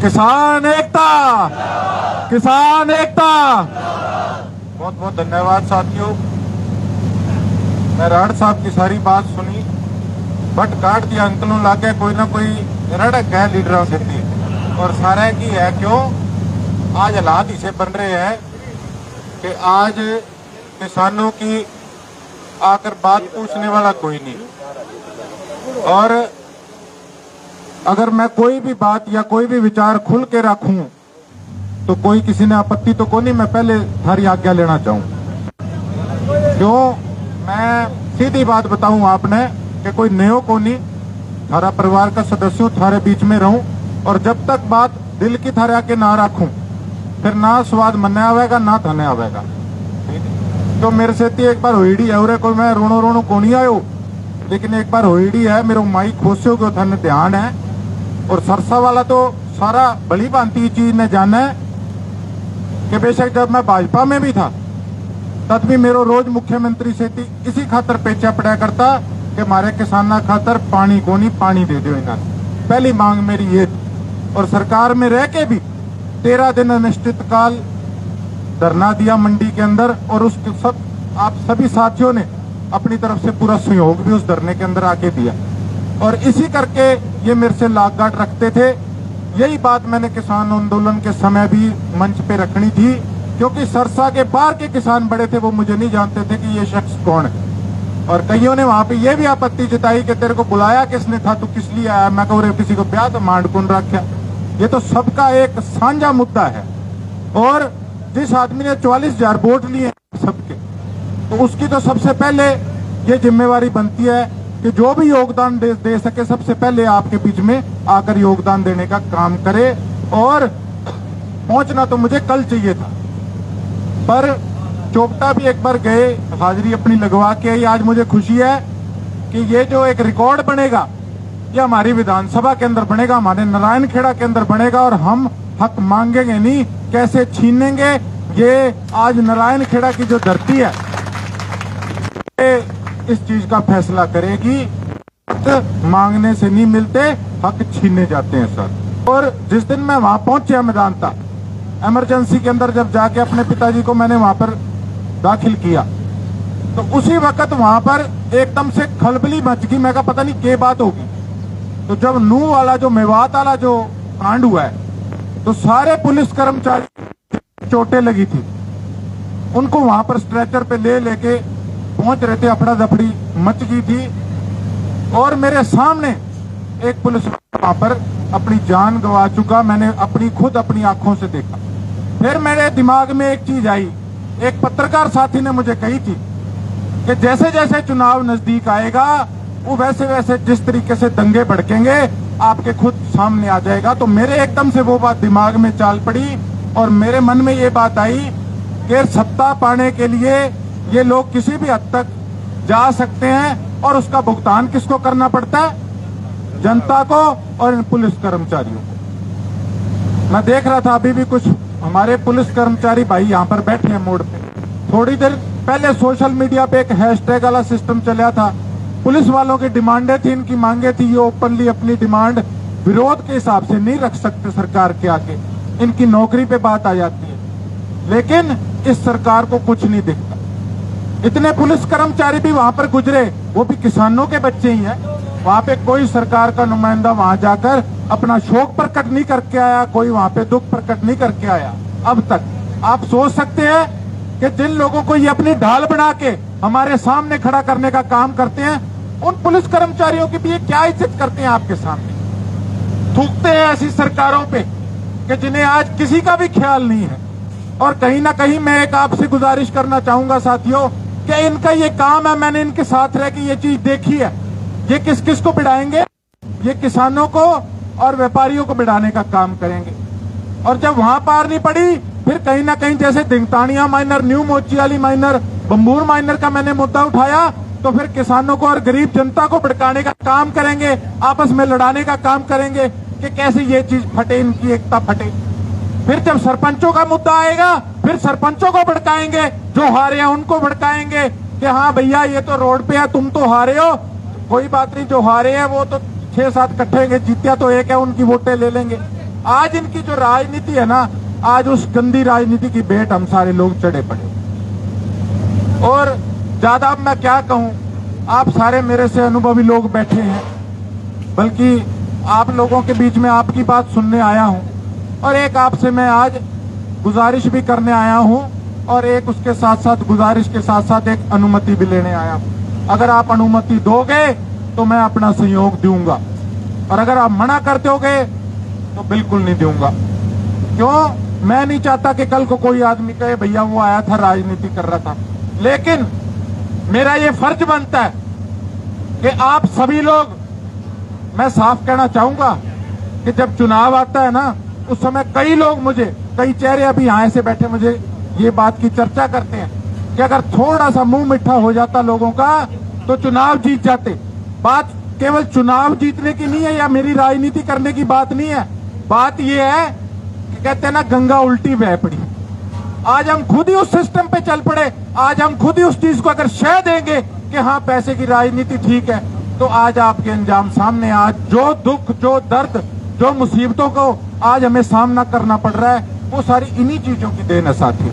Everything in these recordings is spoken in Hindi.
किसान एकता, किसान एकता। बहुत बहुत धन्यवाद साथियों। मैं राठ साहब की सारी बात सुनी, बट काट दिया अंकलों लाके कोई ना कोई रड़क है लीडरों से थी और सारे की है। क्यों आज हालात इसे बन रहे हैं कि आज किसानों की आकर बात पूछने वाला कोई नहीं। और अगर मैं कोई भी बात या कोई भी विचार खुल के रखूं तो कोई किसी ने आपत्ति तो को नहीं। मैं पहले थारी आज्ञा लेना चाहूं। क्यों मैं सीधी बात बताऊं आपने कि कोई नयो को नहीं, थारा परिवार का सदस्य थारे बीच में रहूं और जब तक बात दिल की थारे आके ना रखूं फिर ना स्वाद मन्ने आवेगा ना धने आवेगा। तो मेरे से एक बार होईडी है उरे कोई मैं रोनो रोनो को नहीं आयो, लेकिन एक बार होईडी है मेरे माई खोस्यो को थाने ध्यान है। और सरसा वाला तो सारा भली भांति चीज ने जाना है कि बेशक जब मैं भाजपा में भी था तब भी मेरो रोज मुख्यमंत्री से इसी खातर पेचा पड़ा करता कि हमारे किसाना खातर पानी को नहीं पानी दे दो इन्होंने। पहली मांग मेरी ये थी। और सरकार में रह के भी 13 दिन अनिश्चित काल धरना दिया मंडी के अंदर और उसके सब आप सभी साथियों ने अपनी तरफ से पूरा सहयोग भी उस धरने के अंदर आके दिया। और इसी करके ये मेरे से लागगाट रखते थे। यही बात मैंने किसान आंदोलन के समय भी मंच पे रखनी थी, क्योंकि सरसा के बाहर के किसान बड़े थे, वो मुझे नहीं जानते थे कि ये शख्स कौन है। और कईयों ने वहां पे ये भी आपत्ति जताई कि तेरे को बुलाया किसने था, तू किस लिए आया। मैं कहूँ किसी को ब्याह तो मांड कौन रखा। ये तो सबका एक साझा मुद्दा है। और जिस आदमी ने 44,000 वोट लिए सबके, तो उसकी तो सबसे पहले ये जिम्मेवारी बनती है कि जो भी योगदान दे सके सबसे पहले आपके बीच में आकर योगदान देने का काम करे। और पहुंचना तो मुझे कल चाहिए था, पर चोपटा भी एक बार गए, हाजिरी अपनी लगवा के आई। आज मुझे खुशी है कि ये जो एक रिकॉर्ड बनेगा ये हमारी विधानसभा के अंदर बनेगा, हमारे नारायण खेड़ा के अंदर बनेगा। और हम हक मांगेंगे नहीं, कैसे छीनेंगे ये आज नारायण खेड़ा की जो धरती है ये इस चीज का फैसला करेगी। हक मांगने से नहीं मिलते, हक छीने जाते हैं सर। और जिस दिन मैं वहां पहुंचा मैदान था, इमरजेंसी के अंदर जब जाके अपने पिताजी को मैंने वहां पर दाखिल किया, तो उसी वक्त वहां पर एकदम से खलबली मच गई। मैं कहा पता नहीं क्या बात होगी। तो जब नूह वाला जो मेवात वाला जो कांड हुआ है, तो सारे पुलिस कर्मचारी चोटें लगी थी, उनको वहां पर स्ट्रेचर पे ले लेके पहुंच रहे थे। अफड़ा दफड़ी मच गई थी और मेरे सामने एक पुलिस वहां पर अपनी जान गंवा चुका, मैंने अपनी खुद अपनी आंखों से देखा। फिर मेरे दिमाग में एक चीज आई, एक पत्रकार साथी ने मुझे कही थी कि जैसे जैसे चुनाव नजदीक आएगा वो वैसे वैसे जिस तरीके से दंगे भड़केंगे आपके खुद सामने आ जाएगा। तो मेरे एकदम से वो बात दिमाग में चाल पड़ी और मेरे मन में ये बात आई कि सत्ता पाने के लिए ये लोग किसी भी हद तक जा सकते हैं और उसका भुगतान किसको करना पड़ता है? जनता को और इन पुलिस कर्मचारियों को। मैं देख रहा था अभी भी कुछ हमारे पुलिस कर्मचारी भाई यहाँ पर बैठे हैं मोड़ पे। थोड़ी देर पहले सोशल मीडिया पे एक हैशटैग वाला सिस्टम चला था, पुलिस वालों की डिमांडें थी, इनकी मांगे थी, ये ओपनली अपनी डिमांड विरोध के हिसाब से नहीं रख सकते सरकार के आगे, इनकी नौकरी पे बात आ जाती है। लेकिन इस सरकार को कुछ नहीं दिखता। इतने पुलिस कर्मचारी भी वहां पर गुजरे, वो भी किसानों के बच्चे ही हैं। वहां पे कोई सरकार का नुमाइंदा वहां जाकर अपना शोक प्रकट नहीं करके आया, कोई वहां पे दुख प्रकट नहीं करके आया अब तक। आप सोच सकते हैं कि जिन लोगों को ये अपनी ढाल बना के हमारे सामने खड़ा करने का काम करते हैं, उन पुलिस कर्मचारियों की भी ये क्या इज्जत करते हैं आपके सामने। थूकते हैं ऐसी सरकारों पे कि जिन्हें आज किसी का भी ख्याल नहीं है। और कहीं ना कहीं मैं एक आपसे गुजारिश करना चाहूंगा साथियों कि इनका ये काम है, मैंने इनके साथ रह के ये चीज देखी है, ये किस किस को बिड़ाएंगे? ये किसानों को और व्यापारियों को बिड़ाने का काम करेंगे। और जब वहां पार नहीं पड़ी, फिर कहीं ना कहीं जैसे दिंगतानिया माइनर, न्यू मोचियाली माइनर, बम्बूर माइनर का मैंने मुद्दा उठाया, तो फिर किसानों को और गरीब जनता को भड़काने का काम करेंगे, आपस में लड़ाने का काम करेंगे कि कैसे ये चीज फटे, इनकी एकता फटे। फिर जब सरपंचों का मुद्दा आएगा, फिर सरपंचों को भड़काएंगे, जो हारे हैं उनको भड़काएंगे कि हाँ भैया ये तो रोड पे है, तुम तो हारे हो। कोई बात नहीं, जो हारे हैं वो तो 6-7 इकट्ठे, जीतिया तो एक है, उनकी वोटें ले लेंगे। आज इनकी जो राजनीति है ना, आज उस गंदी राजनीति की भेंट हम सारे लोग चढ़े पड़े। और ज्यादा अब मैं क्या कहूं, आप सारे मेरे से अनुभवी लोग बैठे हैं, बल्कि आप लोगों के बीच में आपकी बात सुनने आया हूं, और एक आपसे मैं आज गुजारिश भी करने आया हूं, और एक उसके साथ साथ गुजारिश के साथ साथ एक अनुमति भी लेने आया हूं। अगर आप अनुमति दोगे तो मैं अपना सहयोग दूंगा, और अगर आप मना कर दोगे तो बिल्कुल नहीं दूंगा। क्यों? मैं नहीं चाहता कि कल को कोई आदमी कहे भैया वो आया था राजनीति कर रहा था। लेकिन मेरा ये फर्ज बनता है कि आप सभी लोग, मैं साफ कहना चाहूंगा कि जब चुनाव आता है ना, उस समय कई लोग मुझे, कई चेहरे अभी यहाँ से बैठे मुझे ये बात की चर्चा करते हैं कि अगर थोड़ा सा मुंह मीठा हो जाता लोगों का तो चुनाव जीत जाते। बात केवल चुनाव जीतने की नहीं है या मेरी राजनीति करने की बात नहीं है। बात ये है कि कहते हैं ना, गंगा उल्टी बह पड़ी। आज हम खुद ही उस सिस्टम पे चल पड़े। आज हम खुद ही उस चीज को अगर शह देंगे कि हाँ पैसे की राजनीति ठीक है, तो आज आपके अंजाम सामने। आज जो दुख, जो दर्द, जो मुसीबतों को आज हमें सामना करना पड़ रहा है, वो सारी इन्हीं चीजों की देन है साथी।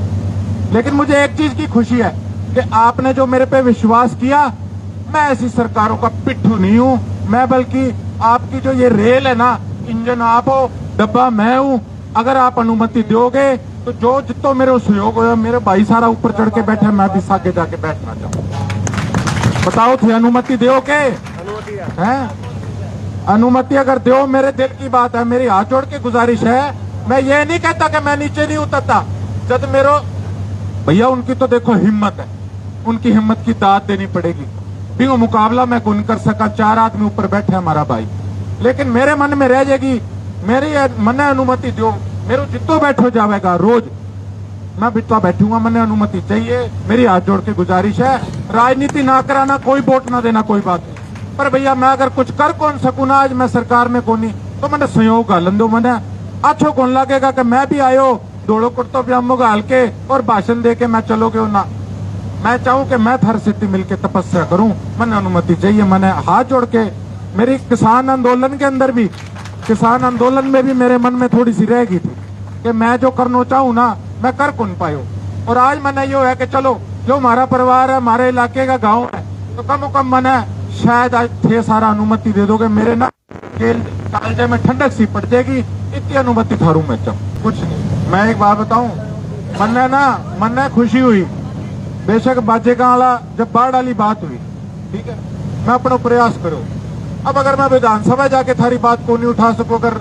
लेकिन मुझे एक चीज की खुशी है कि आपने जो मेरे पे विश्वास किया, मैं ऐसी सरकारों का पिट्ठू नहीं हूं। मैं बल्कि आपकी जो ये रेल है ना, इंजन आप हो, डब्बा मैं हूं। अगर आप अनुमति दोगे तो जो जितना मेरे सहयोग हो, मेरे भाई सारा ऊपर चढ़ के बैठे, मैं भी सागे जाके बैठना चाहूँ। बताओ थे अनुमति दो के? हैं? अनुमति अगर दो, मेरे दिल की बात है, मेरी हाथ जोड़ के गुजारिश है। मैं ये नहीं कहता कि मैं नीचे नहीं उतरता। जब मेरो भैया, उनकी तो देखो हिम्मत है, उनकी हिम्मत की दाद देनी पड़ेगी। बिना मुकाबला मैं कौन कर सका, 4 आदमी ऊपर बैठे हमारा भाई। लेकिन मेरे मन में रह जाएगी, मेरी मन अनुमति दो, मेरे जितो बैठो जाएगा रोज, मैं बिता बैठूंगा। मैंने अनुमति चाहिए, मेरी हाथ जोड़ के गुजारिश है। राजनीति ना कराना, कोई वोट ना देना, कोई बात नहीं, पर भैया मैं अगर कुछ कर कौन सकूं ना, आज मैं सरकार में कौन नहीं, तो मैंने सहयोग गालन दो। मैंने अच्छो कौन लगेगा कि मैं भी आयो दौड़ो कुर्तो पजामो गाल के और भाषण दे के मैं चलोगे ना। मैं चाहूं कि मैं हर सिद्धि मिलकर तपस्या करूं, मैंने अनुमति चाहिए। मैंने हाथ जोड़ के, मेरी किसान आंदोलन के अंदर भी, किसान आंदोलन में भी मेरे मन में थोड़ी सी रह गई थी कि मैं जो करना चाहूं ना, मैं कर कौन पायो। और आज मैंने यो है कि चलो, जो हमारा परिवार है, हमारे इलाके का गाँव है, तो कम से कम मैंने शायद आज थे सारा अनुमति दे दोगे, मेरे ना कालजे में ठंडक सी पड़ जाएगी, इतनी अनुमति थारू में चाहूँ। कुछ नहीं, मैं एक बात बताऊं, मन में खुशी हुई, बेशक बाजेगा वाला जब बाढ़ वाली बात हुई, ठीक है, मैं अपना प्रयास करूं। अब अगर मैं विधानसभा जाके थारी बात को नहीं उठा सकूं, अगर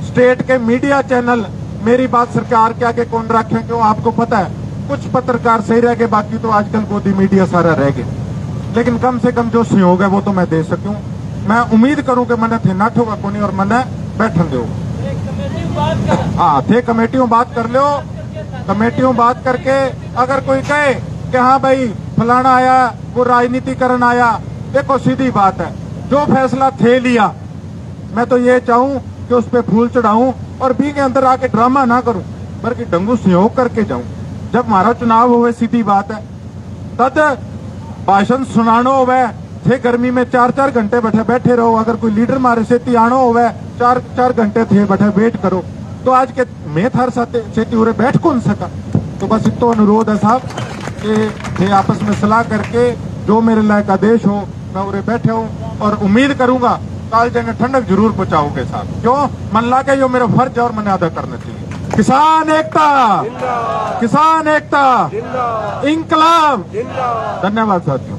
स्टेट के मीडिया चैनल मेरी बात सरकार के आगे कौन रखे, क्यों आपको पता है कुछ पत्रकार सही रह गए, बाकी तो आजकल गोदी मीडिया सारा रह गए। लेकिन कम से कम जो सहयोग है वो तो मैं दे सकूं। मैं उम्मीद करूं कि मैंने थे नाठो का कोनी और मैंने बैठन दो। हाँ थे कमेटियों बात कर लो, कमेटियों बात करके अगर कोई कहे कि हाँ भाई फलाना आया वो राजनीति करन आया, देखो सीधी बात है, जो फैसला थे लिया, मैं तो ये चाहूं कि उस पे फूल चढ़ाऊं और भी के अंदर आके ड्रामा ना करूं, बल्कि डंगू सहयोग करके जाऊं। जब हमारा चुनाव होवे, सीधी बात है, तद भाषण सुनानो होवे, थे गर्मी में 4-4 घंटे बैठे रहो। अगर कोई लीडर मारे से आनो होवे, 4 घंटे थे बैठे वेट करो। तो आज के मैं थार साथ सेती उरे बैठ कौन सका। तो बस इतो अनुरोध है साहब कि आपस में सलाह करके जो मेरे लायक आदेश हो, मैं उरे बैठे हूँ और उम्मीद करूंगा काल जने ठंडक जरूर पहुंचाओगे साहब। क्यों मन ला के, यो मेरा फर्ज है और मैंने अदा करना चाहिए। किसान एकता, किसान एकता, इंकलाब। धन्यवाद साथियों।